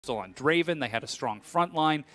Crystal on Draven. They had a strong front line.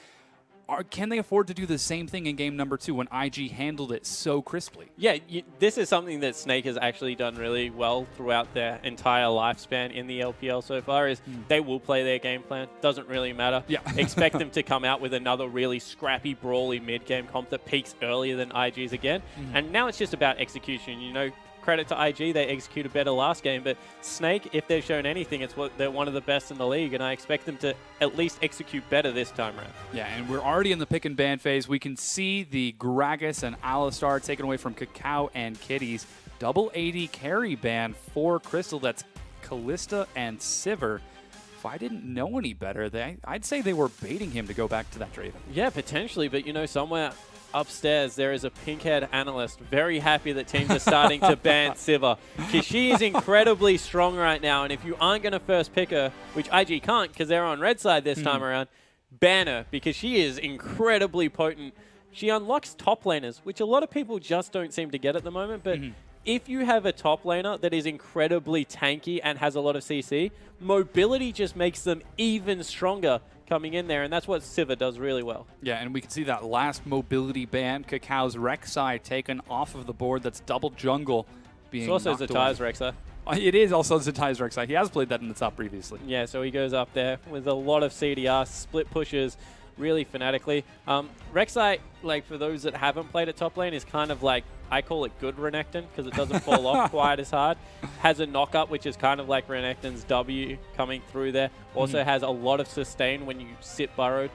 Can they afford to do the same thing in game number 2 when IG handled it so crisply? Yeah, this is something that Snake has actually done really well throughout their entire lifespan in the LPL so far, is they will play their game plan. Doesn't really matter. Yeah. Expect them to come out with another really scrappy, brawly mid-game comp that peaks earlier than IG's again. And now it's just about execution. You know, credit to IG, they executed better last game, but Snake, if they've shown anything, they're one of the best in the league, and I expect them to at least execute better this time around. Yeah, and we're already in the pick and ban phase. We can see the Gragas and Alistar taken away from Kakao and Kitties. Double AD carry ban for Crystal. That's Kalista and Sivir. If I didn't know any better, I'd say they were baiting him to go back to that Draven. Yeah, potentially, but you know, somewhere upstairs there is a pink-haired analyst very happy that teams are starting to ban Sivir, because she is incredibly strong right now, and if you aren't going to first pick her, which IG can't because they're on red side this time around, ban her, because she is incredibly potent. She unlocks top laners, which a lot of people just don't seem to get at the moment, but if you have a top laner that is incredibly tanky and has a lot of CC, mobility just makes them even stronger coming in there, and that's what Sivir does really well. Yeah, and we can see that last mobility ban, Kakao's Rek'Sai taken off of the board. That's double jungle being knocked away. It's also Zatai's Rek'Sai. It is also Zatai's Rek'Sai. He has played that in the top previously. Yeah, so he goes up there with a lot of CDR, split pushes really fanatically. Rek'Sai, like for those that haven't played at top lane, is kind of like, I call it good Renekton because it doesn't fall off quite as hard. Has a knock-up, which is kind of like Renekton's W coming through there. Also has a lot of sustain when you sit burrowed.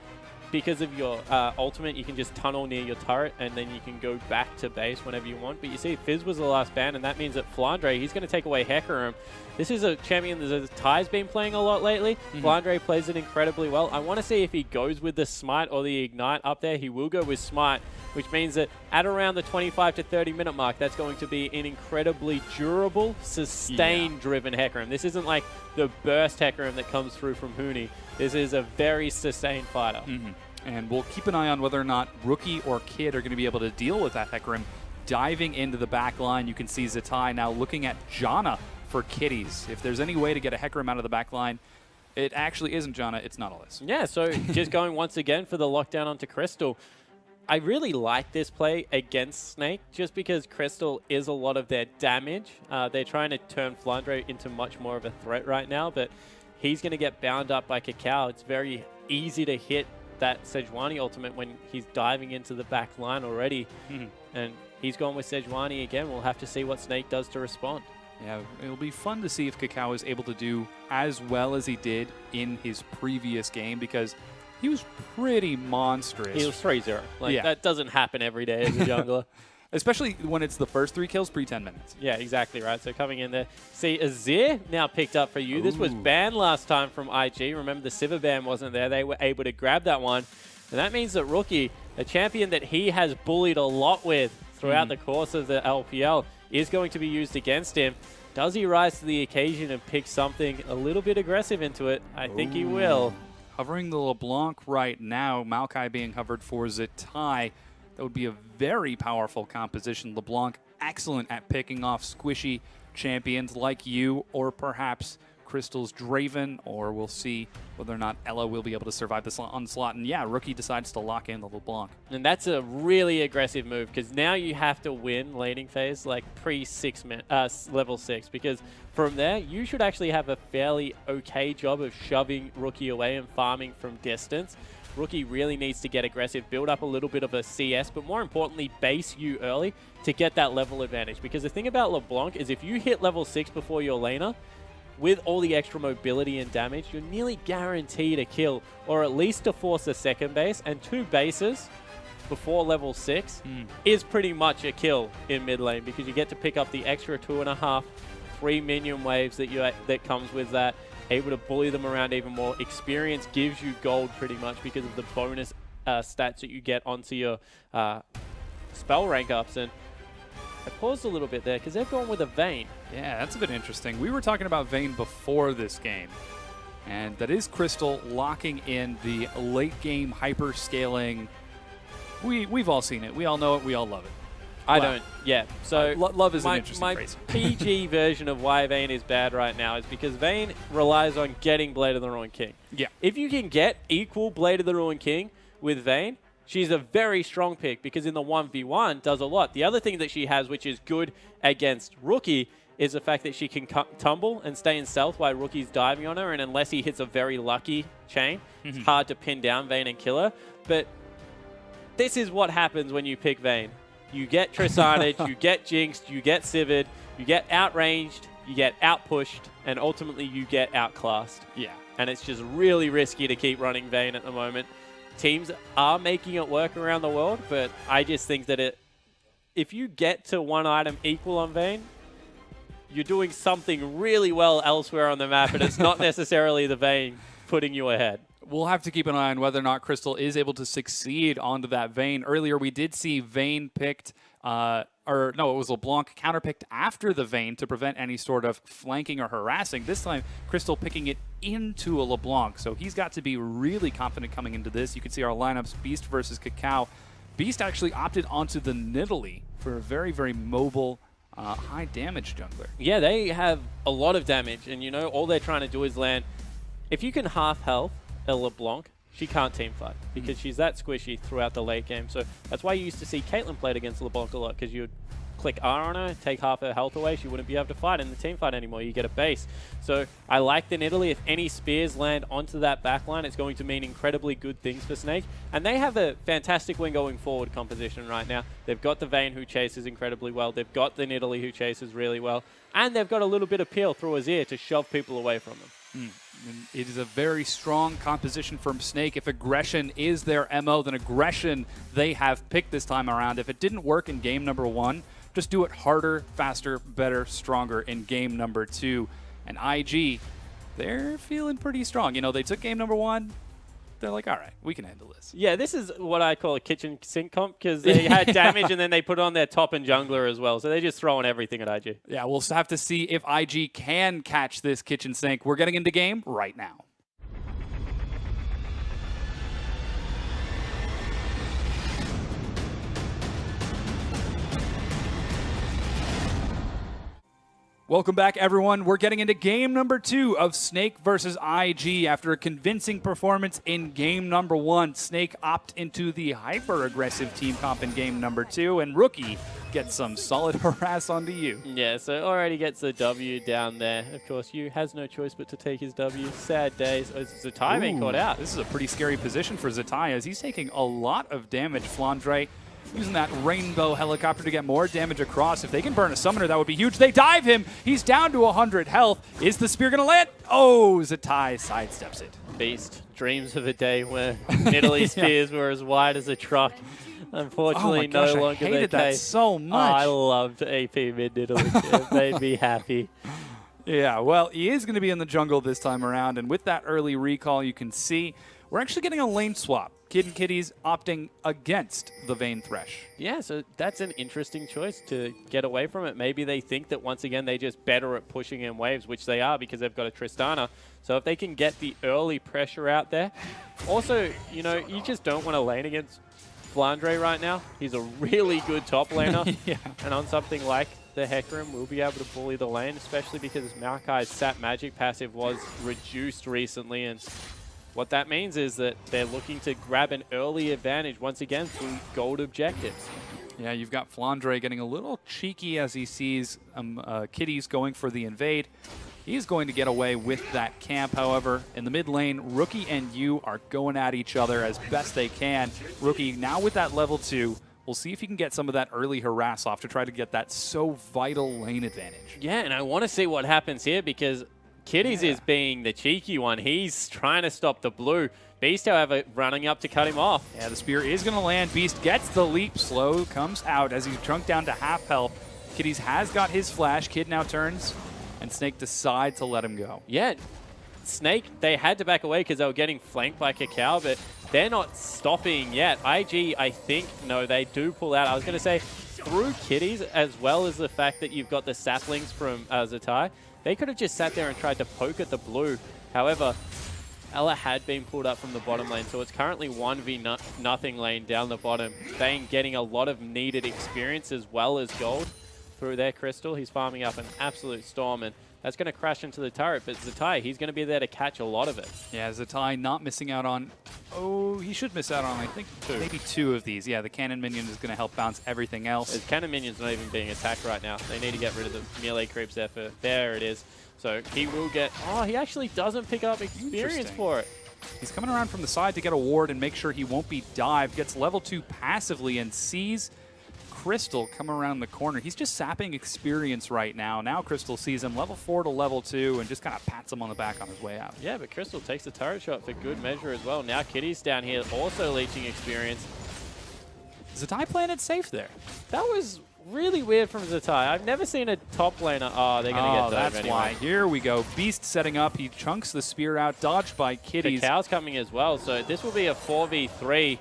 Because of your ultimate, you can just tunnel near your turret, and then you can go back to base whenever you want. But you see, Fizz was the last ban, and that means that Flandre, he's going to take away Hecarim. This is a champion that Ty's been playing a lot lately. Flandre plays it incredibly well. I want to see if he goes with the Smite or the Ignite up there. He will go with Smite, which means that at around the 25 to 30 minute mark, that's going to be an incredibly durable, sustain-driven Hecarim. This isn't like the burst Hecarim that comes through from Huni. This is a very sustained fighter. And we'll keep an eye on whether or not Rookie or Kid are going to be able to deal with that Hecarim. Diving into the back line, you can see Zatai now looking at Janna for Kitties. If there's any way to get a Hecarim out of the back line, it actually isn't Janna, it's Nautilus. Yeah, so just going once again for the lockdown onto Crystal. I really like this play against Snake just because Crystal is a lot of their damage. They're trying to turn Flandre into much more of a threat right now, but he's going to get bound up by Kakao. It's very easy to hit that Sejuani ultimate when he's diving into the back line already. And he's gone with Sejuani again. We'll have to see what Snake does to respond. Yeah, it'll be fun to see if Kakao is able to do as well as he did in his previous game, because he was pretty monstrous. He was 3-0. Like, that doesn't happen every day as a jungler. Especially when it's the first 3 kills pre-10 minutes. Yeah, exactly right. So coming in there. See, Azir now picked up for you. This was banned last time from IG. Remember, the Sivir ban wasn't there. They were able to grab that one. And that means that Rookie, a champion that he has bullied a lot with throughout the course of the LPL, is going to be used against him. Does he rise to the occasion and pick something a little bit aggressive into it? I think he will. Hovering the LeBlanc right now, Maokai being hovered for Zatai. That would be a very powerful composition. LeBlanc, excellent at picking off squishy champions like you, or perhaps Crystal's Draven, or we'll see whether or not Ella will be able to survive this onslaught. And yeah, Rookie decides to lock in the LeBlanc. And that's a really aggressive move, because now you have to win laning phase like level 6, because from there, you should actually have a fairly okay job of shoving Rookie away and farming from distance. Rookie really needs to get aggressive, build up a little bit of a CS, but more importantly, base you early to get that level advantage. Because the thing about LeBlanc is if you hit level 6 before your laner, with all the extra mobility and damage, you're nearly guaranteed a kill, or at least to force a second base, and 2 bases before level 6 is pretty much a kill in mid lane, because you get to pick up the extra 2.5, 3 minion waves that comes with that. Able to bully them around even more. Experience gives you gold pretty much because of the bonus stats that you get onto your spell rank ups. And I paused a little bit there because they've gone with a Vayne. Yeah, that's a bit interesting. We were talking about Vayne before this game. And that is Crystal locking in the late game hyper scaling. We've all seen it. We all know it. We all love it. I don't. Yeah. So love is an interesting my phrase. PG version of why Vayne is bad right now is because Vayne relies on getting Blade of the Ruined King. Yeah. If you can get equal Blade of the Ruined King with Vayne, she's a very strong pick because in the 1v1 does a lot. The other thing that she has, which is good against Rookie, is the fact that she can tumble and stay in stealth while Rookie's diving on her, and unless he hits a very lucky chain, it's hard to pin down Vayne and kill her. But this is what happens when you pick Vayne. You get Trisanage, you get Jinxed, you get Sivered, you get outranged, you get outpushed, and ultimately you get outclassed. Yeah. And it's just really risky to keep running Vayne at the moment. Teams are making it work around the world, but I just think that if you get to one item equal on Vayne, you're doing something really well elsewhere on the map, and it's not necessarily the Vayne putting you ahead. We'll have to keep an eye on whether or not Crystal is able to succeed onto that Vayne. Earlier, we did see Vayne picked, it was LeBlanc counterpicked after the Vayne to prevent any sort of flanking or harassing. This time, Crystal picking it into a LeBlanc. So he's got to be really confident coming into this. You can see our lineups, Beast versus Cacao. Beast actually opted onto the Nidalee for a very, very mobile, high damage jungler. Yeah, they have a lot of damage, and all they're trying to do is land. If you can half health a LeBlanc, she can't team fight because she's that squishy throughout the late game. So that's why you used to see Caitlyn played against LeBlanc a lot, because you would click R on her, take half her health away, she wouldn't be able to fight in the team fight anymore. You get a base. So I like the Nidalee. If any spears land onto that backline, it's going to mean incredibly good things for Snake. And they have a fantastic win going forward composition right now. They've got the Vayne, who chases incredibly well. They've got the Nidalee, who chases really well. And they've got a little bit of peel through his ear to shove people away from them. And it is a very strong composition from Snake. If aggression is their MO, then aggression they have picked this time around. If it didn't work in game number 1, just do it harder, faster, better, stronger in game number 2. And IG, they're feeling pretty strong. They took game number 1. They're like, all right, we can handle this. Yeah, this is what I call a kitchen sink comp, because they had damage and then they put on their top and jungler as well. So they're just throwing everything at IG. Yeah, we'll have to see if IG can catch this kitchen sink. We're getting into game right now. Welcome back, everyone. We're getting into game number 2 of Snake versus IG. After a convincing performance in game number 1, Snake opt into the hyper-aggressive team comp in game number 2, and Rookie gets some solid harass onto you. Yeah, so already gets a W down there. Of course, you has no choice but to take his W. Sad days. Oh, Zatai being caught out. This is a pretty scary position for Zatai, as he's taking a lot of damage. Flandre using that rainbow helicopter to get more damage across. If they can burn a summoner, that would be huge. They dive him. He's down to 100 health. Is the spear going to land? Oh, Zatai sidesteps it. Beast dreams of a day where Nidalee spears were as wide as a truck. Unfortunately, no longer I hated the that case. so much. I loved AP mid Nidalee. It made me happy. Yeah, well, he is going to be in the jungle this time around, and with that early recall, you can see we're actually getting a lane swap. Kid and Kitties opting against the Vayne Thresh. Yeah, so that's an interesting choice to get away from it. Maybe they think that once again they're just better at pushing in waves, which they are because they've got a Tristana. So if they can get the early pressure out there. Also, you just don't want to lane against Flandre right now. He's a really good top laner. Yeah. And on something like the Hecarim, we'll be able to bully the lane, especially because Maokai's Sap Magic passive was reduced recently, and what that means is that they're looking to grab an early advantage once again through gold objectives. Yeah, you've got Flandre getting a little cheeky as he sees Kitties going for the invade. He's going to get away with that camp, however. In the mid lane, Rookie and you are going at each other as best they can. Rookie now with that level 2. We'll see if he can get some of that early harass off to try to get that so vital lane advantage. Yeah, and I want to see what happens here because Kitties is being the cheeky one. He's trying to stop the blue. Beast, however, running up to cut him off. Yeah, the spear is going to land. Beast gets the leap. Slow comes out as he's chunked down to half health. Kitties has got his flash. Kid now turns, and Snake decides to let him go. Yeah, Snake, they had to back away because they were getting flanked by Cacao, but they're not stopping yet. IG, I think, no, they do pull out. I was going to say, through Kitties, as well as the fact that you've got the saplings from Zatai, they could have just sat there and tried to poke at the blue. However, Ella had been pulled up from the bottom lane, so it's currently 1v0 lane down the bottom. Vayne getting a lot of needed experience as well as gold through their Crystal. He's farming up an absolute storm, and that's going to crash into the turret, but Zatai, he's going to be there to catch a lot of it. Yeah, Zatai not missing out on, oh, he should miss out on, I think, maybe 2 of these. Yeah, the cannon minion is going to help bounce everything else. His cannon minion's not even being attacked right now. They need to get rid of the melee creeps there. There it is. So he will get, oh, he actually doesn't pick up experience for it. He's coming around from the side to get a ward and make sure he won't be dived. Gets level 2 passively and sees Crystal come around the corner. He's just sapping experience right now. Now Crystal sees him level 4 to level 2 and just kind of pats him on the back on his way out. Yeah, but Crystal takes the turret shot for good measure as well. Now Kitty's down here also leeching experience. Zatai playing it safe there. That was really weird from Zatai. I've never seen a top laner. Oh, they're going to get dove that's anyway. why. Here we go. Beast setting up. He chunks the spear out, dodged by Kitties. The cow's coming as well, so this will be a 4v3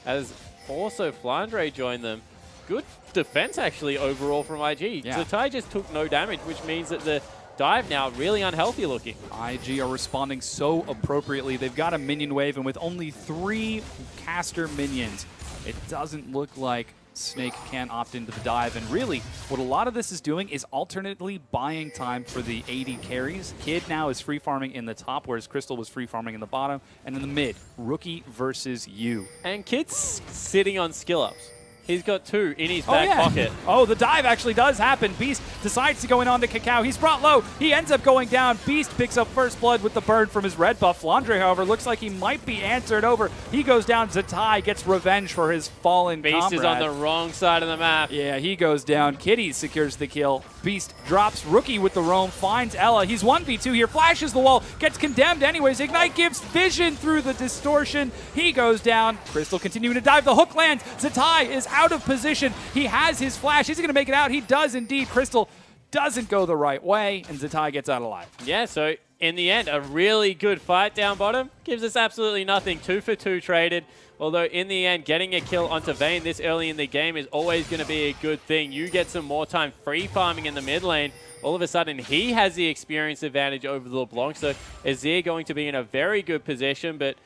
as also Flandre joined them. Good defense, actually, overall from IG. Yeah. Zatai just took no damage, which means that the dive now really unhealthy looking. IG are responding so appropriately. They've got a minion wave, and with only 3 caster minions, it doesn't look like Snake can opt into the dive. And really, what a lot of this is doing is alternately buying time for the AD carries. Kid now is free farming in the top, whereas Crystal was free farming in the bottom. And in the mid, Rookie versus you. And Kid's sitting on skill ups. He's got 2 in his back pocket. Oh, the dive actually does happen. Beast decides to go in on the Cacao. He's brought low. He ends up going down. Beast picks up first blood with the burn from his red buff. Flandre, however, looks like he might be answered over. He goes down. Zatai gets revenge for his fallen Beast comrade. is on the wrong side of the map. Yeah, he goes down. Kitty secures the kill. Beast drops Rookie with the roam, finds Ella. He's 1v2 here, flashes the wall, gets condemned anyways. Ignite gives vision through the distortion. He goes down. Crystal continuing to dive. The hook lands. Zatai is out of position. He has his flash. Is he going to make it out? He does indeed. Crystal doesn't go the right way, and Zatai gets out alive. Yeah, so in the end, a really good fight down bottom. Gives us absolutely nothing. 2 for 2 traded. Although in the end, getting a kill onto Vayne this early in the game is always going to be a good thing. You get some more time free farming in the mid lane. All of a sudden, he has the experience advantage over the LeBlanc. So Azir going to be in a very good position, but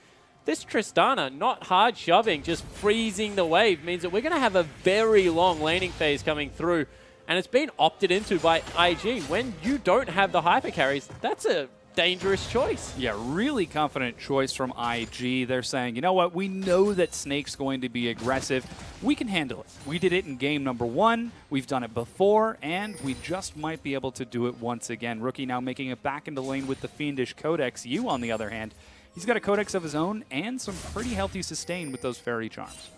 this Tristana, not hard shoving, just freezing the wave, means that we're going to have a very long laning phase coming through. And it's been opted into by IG. When you don't have the hyper carries, that's a dangerous choice. Yeah, really confident choice from IG. They're saying, you know what, we know that Snake's going to be aggressive. We can handle it. We did it in game number 1. We've done it before, and we just might be able to do it once again. Rookie now making it back into lane with the Fiendish Codex. You, on the other hand, he's got a Codex of his own and some pretty healthy sustain with those Fairy Charms.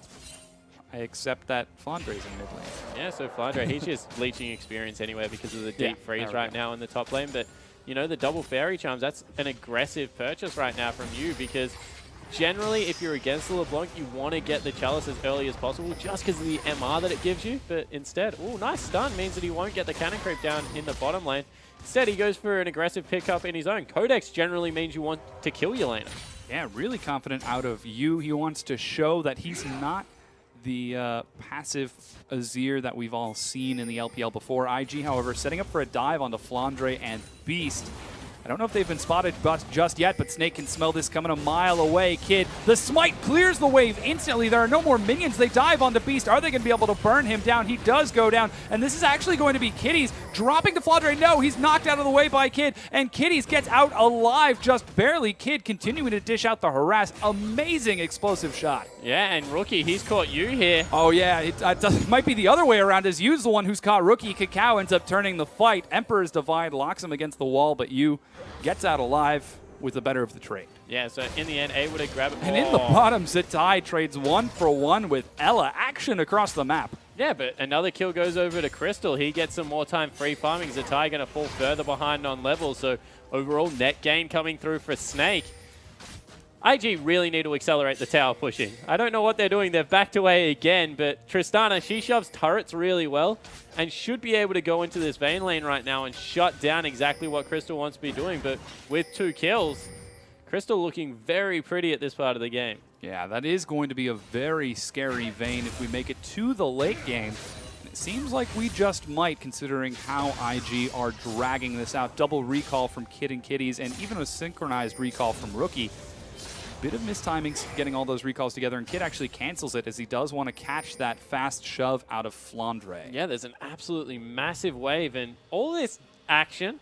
I accept that Flandre's in mid lane. Yeah, so Flandre, he's just leeching experience anywhere because of the deep freeze right now in the top lane. But, you know, the double Fairy Charms, that's an aggressive purchase right now from you because generally, if you're against the LeBlanc, you want to get the Chalice as early as possible just because of the MR that it gives you. But instead, oh, nice stun means that he won't get the cannon creep down in the bottom lane. Instead, he goes for an aggressive pickup in his own. Codex generally means you want to kill your laner. Yeah, really confident out of you. He wants to show that he's not the passive Azir that we've all seen in the LPL before. IG, however, setting up for a dive onto Flandre and Beast. I don't know if they've been spotted just yet, but Snake can smell this coming a mile away. Kid, the smite clears the wave instantly. There are no more minions. They dive onto Beast. Are they going to be able to burn him down? He does go down, and this is actually going to be Kitties dropping to Flandre. No, he's knocked out of the way by Kid, and Kitties gets out alive just barely. Kid continuing to dish out the harass. Amazing explosive shot. Yeah, and Rookie, he's caught you here. Oh, yeah, it might be the other way around, as Yu's the one who's caught Rookie. Cacao ends up turning the fight. Emperor's Divide locks him against the wall, but Yu gets out alive with the better of the trade. Yeah, so in the end, able to grab it. And in the bottom, Zatai trades 1-for-1 with Ella. Action across the map. Yeah, but another kill goes over to Crystal. He gets some more time free farming. Zatai going to fall further behind on levels, so overall net gain coming through for Snake. IG really need to accelerate the tower pushing. I don't know what they're doing. They've backed away again, but Tristana, she shoves turrets really well and should be able to go into this Vayne lane right now and shut down exactly what Crystal wants to be doing. But with 2 kills, Crystal looking very pretty at this part of the game. Yeah, that is going to be a very scary Vayne if we make it to the late game. seems like we just might, considering how IG are dragging this out. Double recall from Kid and Kitties, and even a synchronized recall from Rookie. Bit of mistiming getting all those recalls together, and Kid actually cancels it as he does want to catch that fast shove out of Flandre. Yeah, there's an absolutely massive wave, and all this action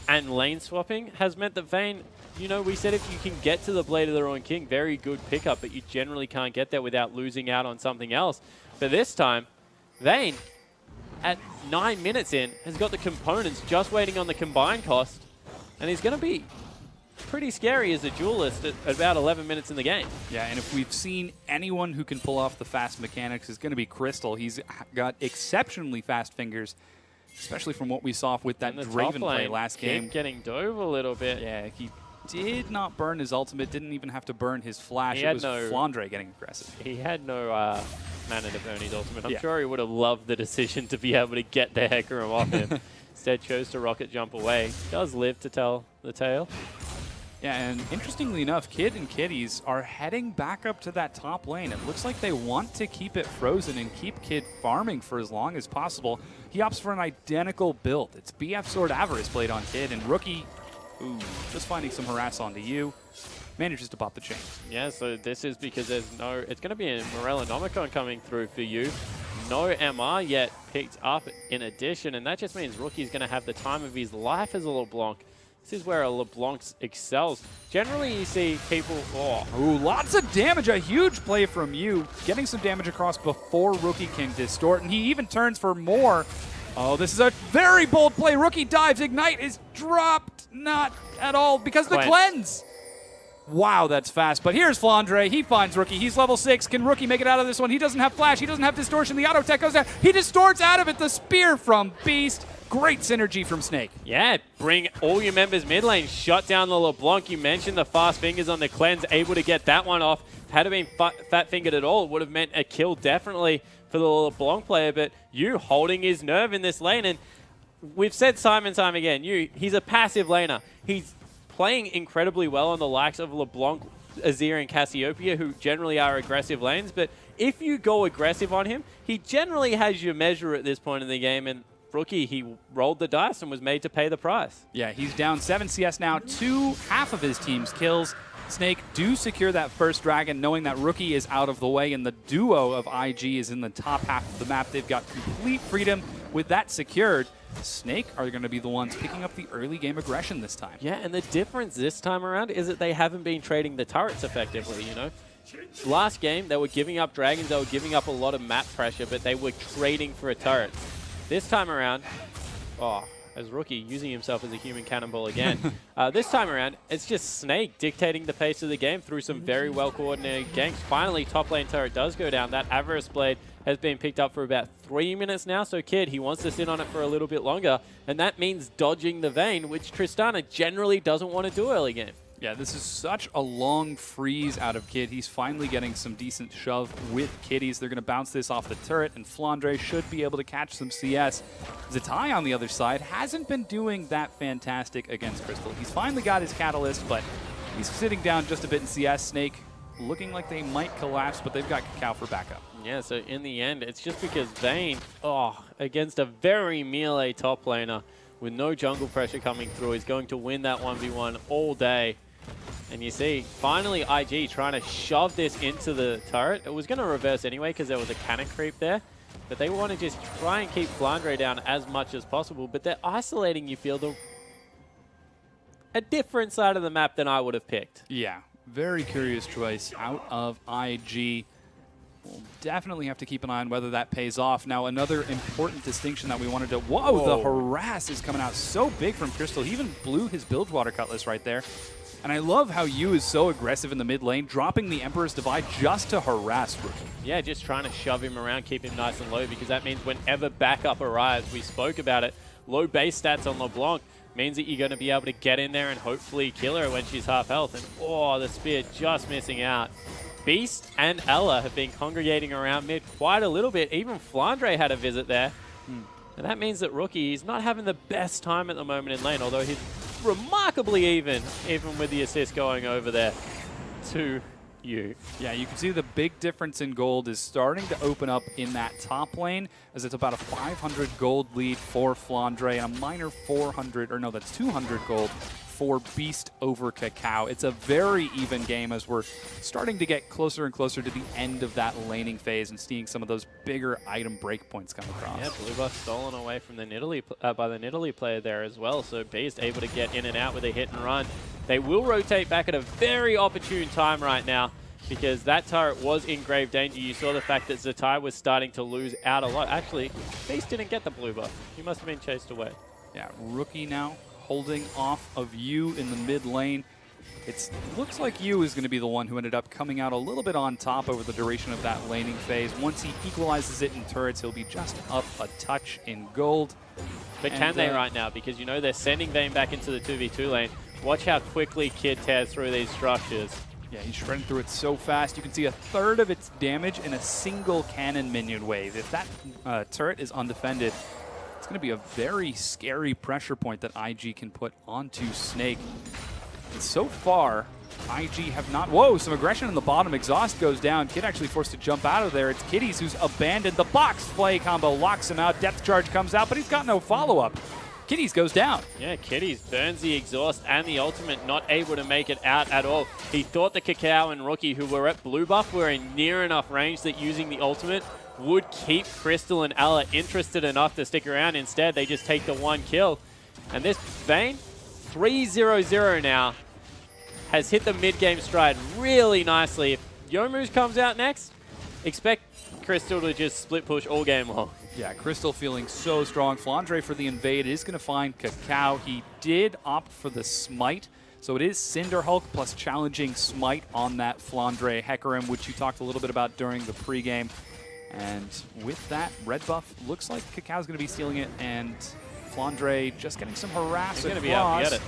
and lane swapping has meant that Vayne, you know, we said if you can get to the Blade of the Ruined King, very good pickup, but you generally can't get there without losing out on something else. But this time, Vayne, at 9 minutes in, has got the components just waiting on the combined cost, and he's going to be pretty scary as a duelist at about 11 minutes in the game. Yeah, and if we've seen anyone who can pull off the fast mechanics, it's going to be Crystal. He's got exceptionally fast fingers, especially from what we saw with that Draven play last game. Getting dove a little bit. Yeah, he did not burn his ultimate, didn't even have to burn his flash. It was Flandre getting aggressive. He had no mana to burn his ultimate. I'm sure he would have loved the decision to be able to get the Hecarim off him. Instead chose to rocket jump away. Does live to tell the tale. Yeah, and interestingly enough, Kid and Kitties are heading back up to that top lane. It looks like they want to keep it frozen and keep Kid farming for as long as possible. He opts for an identical build. It's BF Sword Avarice Blade on Kid, and Rookie, ooh, just finding some harass onto you, manages to pop the chain. Yeah, so this is because there's no, it's going to be a Morellonomicon coming through for you. No MR yet picked up in addition, and that just means Rookie's going to have the time of his life as a LeBlanc. This is where a LeBlanc excels. Generally, you see people... Oh. Ooh, lots of damage. A huge play from you. Getting some damage across before Rookie can distort, and he even turns for more. Oh, this is a very bold play. Rookie dives. Ignite is dropped. Not at all because of the cleanse. Wow, that's fast. But here's Flandre. He finds Rookie. He's level 6. Can Rookie make it out of this one? He doesn't have flash. He doesn't have distortion. The auto tech goes down. He distorts out of it. The spear from Beast. Great synergy from Snake. Yeah, bring all your members mid lane. Shut down the LeBlanc. You mentioned the fast fingers on the cleanse. Able to get that one off. Had it been fat-fingered at all, it would have meant a kill definitely for the LeBlanc player. But you holding his nerve in this lane. And we've said time and time again, he's a passive laner. He's playing incredibly well on the likes of LeBlanc, Azir, and Cassiopeia, who generally are aggressive lanes. But if you go aggressive on him, he generally has your measure at this point in the game. And Rookie, he rolled the dice and was made to pay the price. Yeah, he's down 7 CS now, half of his team's kills. Snake do secure that first dragon, knowing that Rookie is out of the way, and the duo of IG is in the top half of the map. They've got complete freedom with that secured. Snake are going to be the ones picking up the early game aggression this time. Yeah, and the difference this time around is that they haven't been trading the turrets effectively, you know. Last game, they were giving up dragons, they were giving up a lot of map pressure, but they were trading for a turret. This time around, as Rookie using himself as a human cannonball again. This time around, it's just Snake dictating the pace of the game through some very well-coordinated ganks. Finally, top lane turret does go down. That Avarice Blade has been picked up for about 3 minutes now, so Kid, he wants to sit on it for a little bit longer, and that means dodging the Vayne, which Tristana generally doesn't want to do early game. Yeah, this is such a long freeze out of Kid. He's finally getting some decent shove with Kitties. They're going to bounce this off the turret, and Flandre should be able to catch some CS. Zatai on the other side hasn't been doing that fantastic against Crystal. He's finally got his Catalyst, but he's sitting down just a bit in CS. Snake looking like they might collapse, but they've got Cacao for backup. Yeah, so in the end, it's just because Vayne, against a very melee top laner with no jungle pressure coming through, is going to win that 1v1 all day. And you see, finally IG trying to shove this into the turret. It was going to reverse anyway because there was a cannon creep there. But they want to just try and keep Flandre down as much as possible. But they're isolating, you feel, a different side of the map than I would have picked. Yeah, very curious choice out of IG. We'll definitely have to keep an eye on whether that pays off. Now, another important distinction that we wanted to... Whoa, the harass is coming out so big from Crystal. He even blew his Bilgewater Cutlass right there. And I love how Yu is so aggressive in the mid lane, dropping the Emperor's Divide just to harass Rookie. Yeah, just trying to shove him around, keep him nice and low, because that means whenever backup arrives, we spoke about it, low base stats on LeBlanc means that you're going to be able to get in there and hopefully kill her when she's half health. And the spear just missing out. Beast and Ella have been congregating around mid quite a little bit. Even Flandre had a visit there. And that means that Rookie is not having the best time at the moment in lane, although he's remarkably even with the assist going over there to you. Yeah, you can see the big difference in gold is starting to open up in that top lane, as it's about a 500 gold lead for Flandre and a minor 400, or no, that's 200 gold for Beast over Cacao. It's a very even game as we're starting to get closer and closer to the end of that laning phase and seeing some of those bigger item breakpoints come across. Yeah, blue buff stolen away from the Nidalee, by the Nidalee player there as well, so Beast able to get in and out with a hit and run. They will rotate back at a very opportune time right now because that turret was in grave danger. You saw the fact that Zatai was starting to lose out a lot. Actually, Beast didn't get the blue buff. He must have been chased away. Yeah, Rookie now holding off of Yu in the mid lane. It looks like Yu is going to be the one who ended up coming out a little bit on top over the duration of that laning phase. Once he equalizes it in turrets, he'll be just up a touch in gold. But can they right now? Because you know they're sending Vayne back into the 2v2 lane. Watch how quickly Kid tears through these structures. Yeah, he's shredding through it so fast. You can see a third of its damage in a single cannon minion wave. If that turret is undefended, it's going to be a very scary pressure point that IG can put onto Snake. And so far, IG have not... Whoa, some aggression in the bottom. Exhaust goes down. Kid actually forced to jump out of there. It's Kitties who's abandoned the box. Play combo locks him out. Depth charge comes out, but he's got no follow-up. Kitties goes down. Yeah, Kitties burns the exhaust and the ultimate, not able to make it out at all. He thought the Cacao and Rookie, who were at blue buff, were in near enough range that using the ultimate would keep Crystal and Ella interested enough to stick around. Instead, they just take the one kill. And this Vayne, 3-0-0 now, has hit the mid-game stride really nicely. If Youmuu's comes out next, expect Crystal to just split push all game long. Yeah, Crystal feeling so strong. Flandre for the invade is going to find Cacao. He did opt for the smite, so it is Cinder Hulk plus challenging smite on that Flandre Hecarim, which you talked a little bit about during the pregame. And with that, red buff looks like Cacao's going to be stealing it, and Flandre just getting some harass. He's going to be out to get it.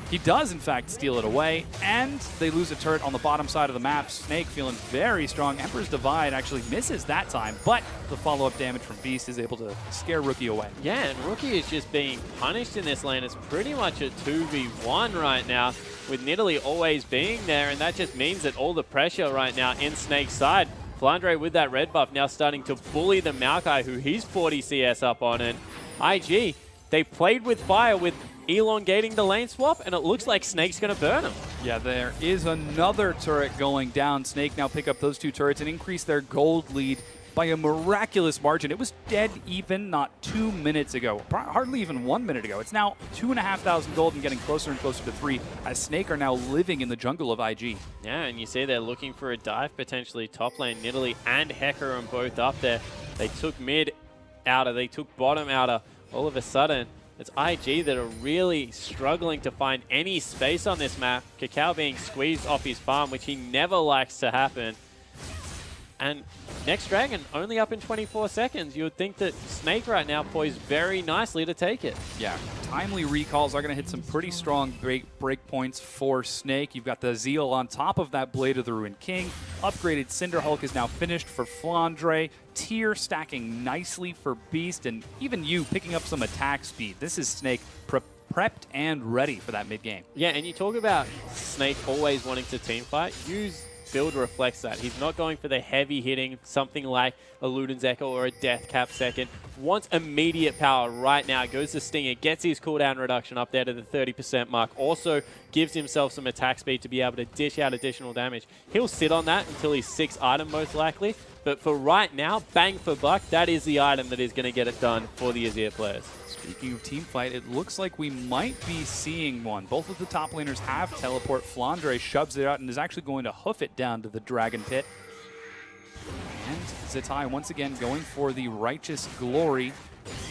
He does, in fact, steal it away, and they lose a turret on the bottom side of the map. Snake feeling very strong. Emperor's Divide actually misses that time, but the follow-up damage from Beast is able to scare Rookie away. Yeah, and Rookie is just being punished in this lane. It's pretty much a 2v1 right now, with Nidalee always being there, and that just means that all the pressure right now in Snake's side. Flandre with that red buff now starting to bully the Maokai, who he's 40 CS up on, and IG, they played with fire with elongating the lane swap, and it looks like Snake's going to burn him. Yeah, there is another turret going down. Snake now pick up those two turrets and increase their gold lead by a miraculous margin. It was dead even not 2 minutes ago, hardly even 1 minute ago. It's now 2,500 gold and getting closer and closer to 3 as Snake are now living in the jungle of IG. Yeah, and you see they're looking for a dive potentially top lane. Nidalee and Hecarim both up there. They took mid outer, they took bottom outer. All of a sudden, it's IG that are really struggling to find any space on this map. Cacao being squeezed off his farm, which he never likes to happen. And next Dragon only up in 24 seconds. You would think that Snake right now poised very nicely to take it. Yeah, timely recalls are going to hit some pretty strong break points for Snake. You've got the Zeal on top of that Blade of the Ruined King. Upgraded Cinder Hulk is now finished for Flandre. Tier stacking nicely for Beast, and even you picking up some attack speed. This is Snake prepped and ready for that mid game. Yeah, and you talk about Snake always wanting to team fight. Build reflects that. He's not going for the heavy hitting, something like a Luden's Echo or a Death Cap second. Wants immediate power right now. Goes to Stinger, gets his cooldown reduction up there to the 30% mark. Also gives himself some attack speed to be able to dish out additional damage. He'll sit on that until he's 6th item most likely. But for right now, bang for buck, that is the item that is going to get it done for the Azir players. Speaking of team fight, it looks like we might be seeing one. Both of the top laners have teleport. Flandre shoves it out and is actually going to hoof it down to the Dragon Pit. And Zatai once again going for the Righteous Glory.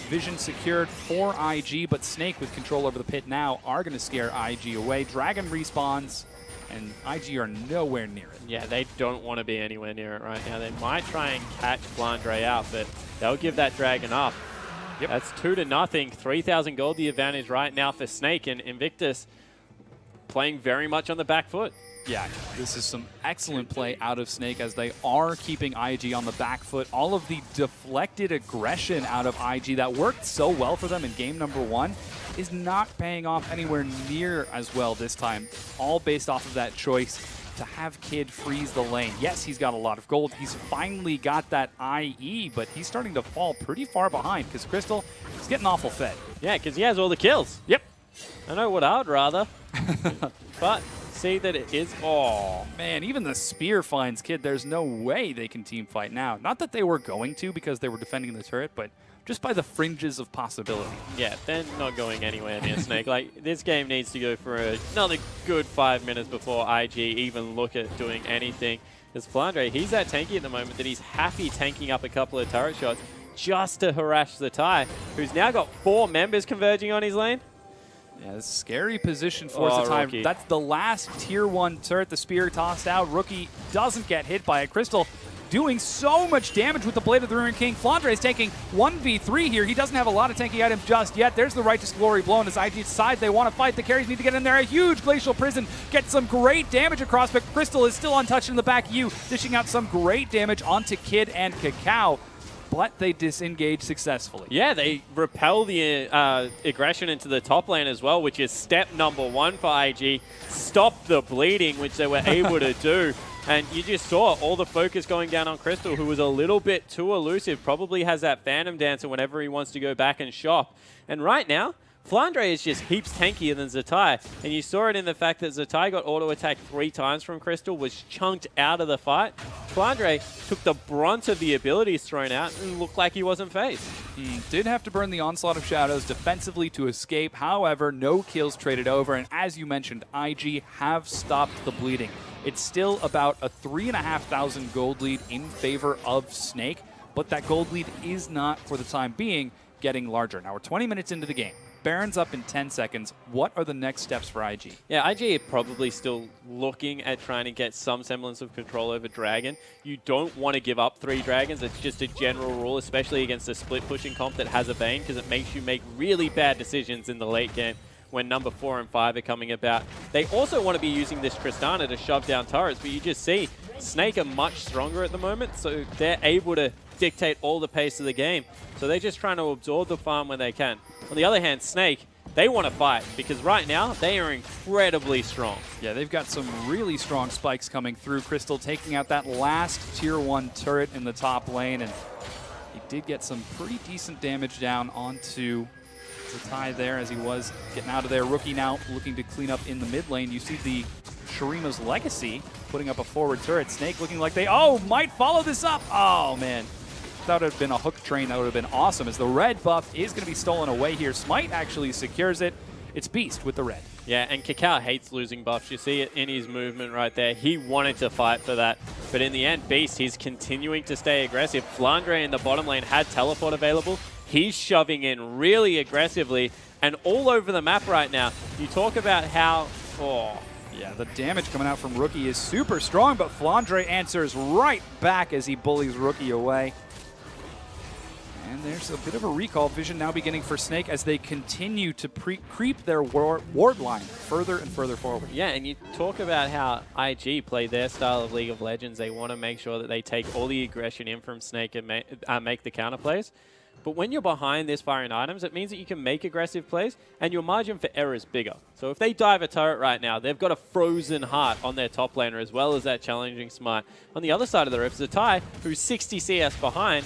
Vision secured for IG, but Snake with control over the pit now are going to scare IG away. Dragon respawns, and IG are nowhere near it. Yeah, they don't want to be anywhere near it right now. They might try and catch Flandre out, but they'll give that Dragon up. Yep. That's 2-0. 3,000 gold the advantage right now for Snake, and Invictus playing very much on the back foot. Yeah, this is some excellent play out of Snake as they are keeping IG on the back foot. All of the deflected aggression out of IG that worked so well for them in game number 1 is not paying off anywhere near as well this time. All based off of that choice to have Kid freeze the lane. Yes, he's got a lot of gold. He's finally got that IE, but he's starting to fall pretty far behind because Crystal is getting awful fed. Yeah, because he has all the kills. Yep. I know what I'd rather. But see that it is. Oh, man, even the spear finds Kid. There's no way they can team fight now. Not that they were going to because they were defending the turret, but just by the fringes of possibility. Yeah, they're not going anywhere near Snake. Like, this game needs to go for another good 5 minutes before IG even look at doing anything. Because Flandre, he's that tanky at the moment that he's happy tanking up a couple of turret shots just to harass Zatai, who's now got 4 members converging on his lane. Yeah, it's a scary position for Zatai. Rookie. That's the last tier 1 turret. The spear tossed out. Rookie doesn't get hit by it. Crystal doing so much damage with the Blade of the Ruined King. Flandre is taking 1v3 here. He doesn't have a lot of tanky items just yet. There's the Righteous Glory blown as IG decide they want to fight. The carries need to get in there. A huge Glacial Prison gets some great damage across, but Crystal is still untouched in the back. Dishing out some great damage onto Kid and Cacao, but they disengage successfully. Yeah, they repel the aggression into the top lane as well, which is step number 1 for IG. Stop the bleeding, which they were able to do. And you just saw all the focus going down on Crystal, who was a little bit too elusive, probably has that Phantom Dancer whenever he wants to go back and shop. And right now, Flandre is just heaps tankier than Zatai. And you saw it in the fact that Zatai got auto-attacked 3 times from Crystal, was chunked out of the fight. Flandre took the brunt of the abilities thrown out and looked like he wasn't phased. He did have to burn the Onslaught of Shadows defensively to escape. However, no kills traded over. And as you mentioned, IG have stopped the bleeding. It's still about a 3,500 gold lead in favor of Snake, but that gold lead is not, for the time being, getting larger. Now we're 20 minutes into the game. Baron's up in 10 seconds. What are the next steps for IG? Yeah, IG are probably still looking at trying to get some semblance of control over Dragon. You don't want to give up 3 Dragons. It's just a general rule, especially against a split pushing comp that has a Vayne, because it makes you make really bad decisions in the late game when number 4 and 5 are coming about. They also want to be using this Tristana to shove down turrets, but you just see Snake are much stronger at the moment, so they're able to dictate all the pace of the game. So they're just trying to absorb the farm when they can. On the other hand, Snake, they want to fight, because right now they are incredibly strong. Yeah, they've got some really strong spikes coming through. Crystal taking out that last tier 1 turret in the top lane, and he did get some pretty decent damage down onto Zatai there as he was getting out of there. Rookie now looking to clean up in the mid lane. You see the Shurima's Legacy putting up a forward turret. Snake looking like they, might follow this up. Oh, man. That would have been a hook train. That would have been awesome, as the red buff is going to be stolen away here. Smite actually secures it. It's Beast with the red. Yeah, and Cacao hates losing buffs. You see it in his movement right there. He wanted to fight for that. But in the end, Beast, he's continuing to stay aggressive. Flandre in the bottom lane had teleport available. He's shoving in really aggressively and all over the map right now. You talk about how... Yeah, the damage coming out from Rookie is super strong, but Flandre answers right back as he bullies Rookie away. And there's a bit of a recall vision now beginning for Snake as they continue to creep their ward line further and further forward. Yeah, and you talk about how IG play their style of League of Legends. They want to make sure that they take all the aggression in from Snake and make the counter plays. But when you're behind this far in items, it means that you can make aggressive plays, and your margin for error is bigger. So if they dive a turret right now, they've got a frozen heart on their top laner, as well as that challenging smite. On the other side of the rift, Zatai, who's 60 CS behind,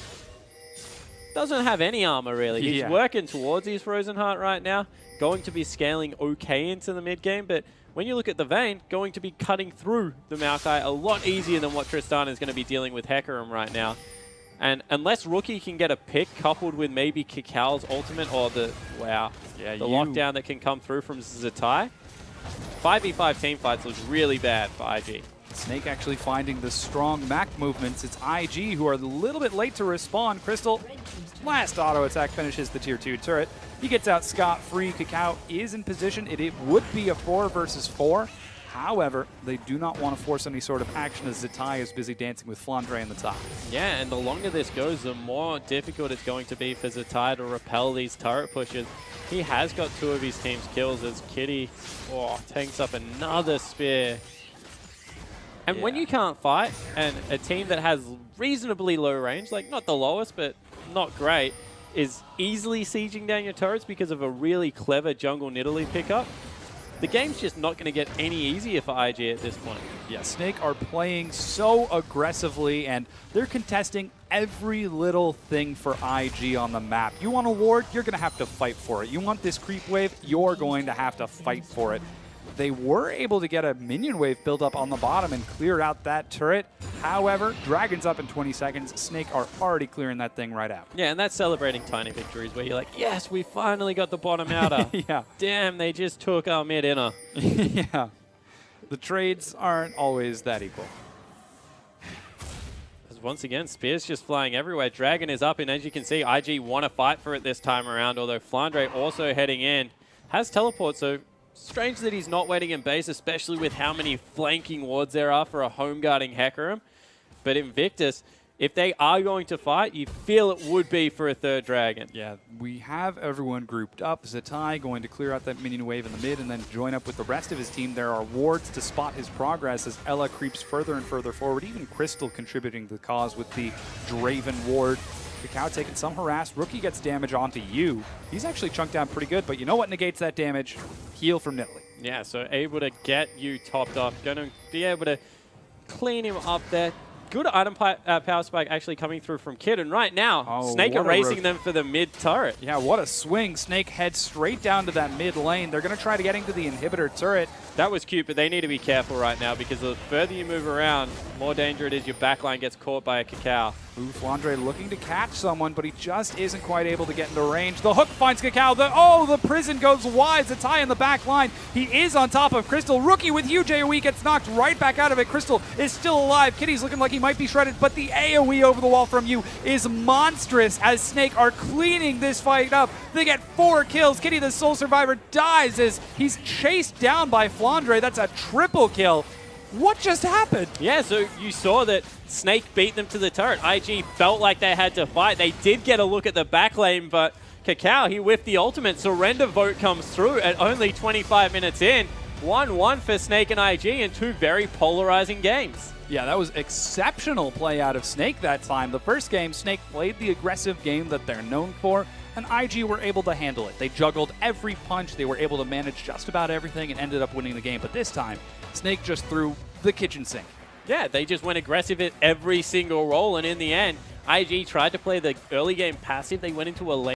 doesn't have any armor, really. He's working towards his frozen heart right now, going to be scaling okay into the mid game, but when you look at the Vayne, going to be cutting through the Maokai a lot easier than what Tristana is going to be dealing with Hecarim right now. And unless Rookie can get a pick coupled with maybe Cacao's ultimate or the lockdown that can come through from Zatai, 5v5 team fights looks really bad for IG. Snake actually finding the strong Mac movements. It's IG who are a little bit late to respond. Crystal, last auto attack finishes the tier 2 turret. He gets out scot-free. Cacao is in position. It would be a 4 versus 4. However, they do not want to force any sort of action as Zatai is busy dancing with Flandre in the top. Yeah, and the longer this goes, the more difficult it's going to be for Zatai to repel these turret pushes. He has got 2 of his team's kills as Kitty tanks up another spear. And when you can't fight, and a team that has reasonably low range, like not the lowest, but not great, is easily sieging down your turrets because of a really clever jungle Nidalee pickup, the game's just not going to get any easier for IG at this point. Yeah, Snake are playing so aggressively, and they're contesting every little thing for IG on the map. You want a ward, you're going to have to fight for it. You want this creep wave, you're going to have to fight for it. They were able to get a minion wave build up on the bottom and clear out that turret. However, Dragon's up in 20 seconds. Snake are already clearing that thing right out. Yeah, and that's celebrating tiny victories where you're like, yes, we finally got the bottom outer. Yeah. Damn, they just took our mid inner. Yeah. The trades aren't always that equal. Once again, Spear's just flying everywhere. Dragon is up, and as you can see, IG want to fight for it this time around, although Flandre also heading in. Has teleport, so strange that he's not waiting in base, especially with how many flanking wards there are for a home guarding Hecarim. But Invictus, if they are going to fight, you feel it would be for a third Dragon. Yeah, we have everyone grouped up. Zatai going to clear out that minion wave in the mid and then join up with the rest of his team. There are wards to spot his progress as Ella creeps further and further forward. Even Crystal contributing to the cause with the Draven ward. Kakao taking some harass. Rookie gets damage onto you. He's actually chunked down pretty good, but you know what negates that damage? Heal from Nidalee. Yeah, so able to get you topped off. Going to be able to clean him up there. Good item power spike actually coming through from Kid, and right now, Snake are racing them for the mid turret. Yeah, what a swing. Snake heads straight down to that mid lane. They're going to try to get into the inhibitor turret. That was cute, but they need to be careful right now because the further you move around, more danger it is your backline gets caught by a Kakao. Ooh, Flandre looking to catch someone, but he just isn't quite able to get into range. The hook finds Kakao. The prison goes wide. Zatai in the back line. He is on top of Crystal. Rookie with huge AoE gets knocked right back out of it. Crystal is still alive. Kitty's looking like he might be shredded, but the AoE over the wall from you is monstrous as Snake are cleaning this fight up. They get 4 kills. Kitty, the sole survivor, dies as he's chased down by Flandre. That's a triple kill. What just happened? Yeah, so you saw that Snake beat them to the turret. IG felt like they had to fight. They did get a look at the back lane, but Kakao, he whiffed the ultimate. Surrender vote comes through at only 25 minutes in. 1-1 for Snake and IG in 2 very polarizing games. Yeah, that was exceptional play out of Snake that time. The first game, Snake played the aggressive game that they're known for, and IG were able to handle it. They juggled every punch. They were able to manage just about everything and ended up winning the game. But this time, Snake just threw the kitchen sink. Yeah, they just went aggressive at every single role, and in the end, IG tried to play the early game passive. They went into a lane.